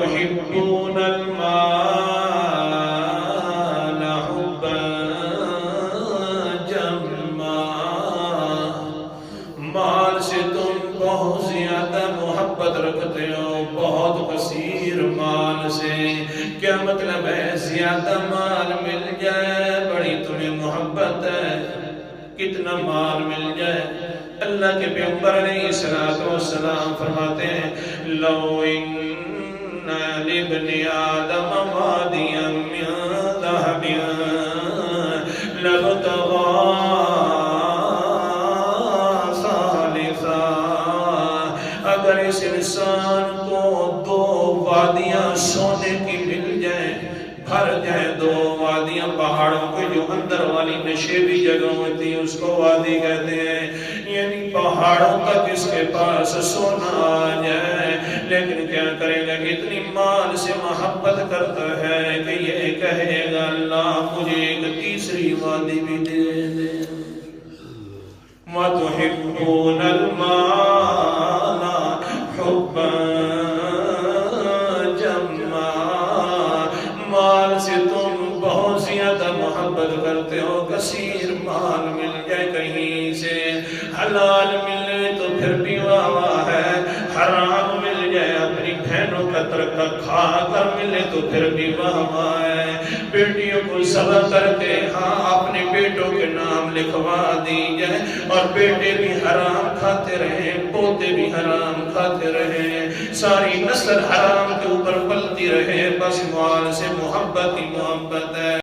وَتُحِبُّونَ الْمَالَ حُبًّا جَمًّا، مال سے تم بہت زیادہ محبت رکھتے ہو، بہت کثیر مال سے۔ کیا مطلب ہے؟ زیادہ مال مل جائے بڑی تمہیں محبت ہے، کتنا مال مل جائے۔ اللہ کے پیغمبر علیہ السلام فرماتے ہیں لو ان لابن آدم وادیا من ذهب لابتغى ثالثا، اگر اس انسان کو 2 وادیاں سونے کی مل جائیں، بھر جائیں 2 وادیاں، پہاڑوں کے جو اندر والی نشیبی جگہ ہوتی ہے اس کو وادی کہتے ہیں، یعنی پہاڑوں تک اس کے پاس سونا آ جائے، لیکن کیا کرے گا؟ اتنی مال سے محبت کرتا ہے کہ یہ کہے گا اللہ مجھے ایک تیسری وادی بھی دے دے۔ وَتُحِبُّونَ الْمَالَ حُبًّا جَمًّا، مال سے تم بہت زیادہ محبت کرتے ہو، کثیر مال مل جائے کہیں سے، حلال ملے تو پھر بھی واہ واہ ہے، حرام مل جائے اپنی بہنوں کا ترکہ کھا کر ملے تو پھر بھی واہ واہ ہے۔ بیٹیوں کو صبر کر کے ہاں اپنے بیٹوں کے نام لکھوا دی جائے، اور بیٹے بھی حرام کھاتے رہیں، پوتے بھی حرام کھاتے رہیں، ساری نسل حرام کے اوپر پلتی رہے، بس مال سے محبت ہی محبت ہے۔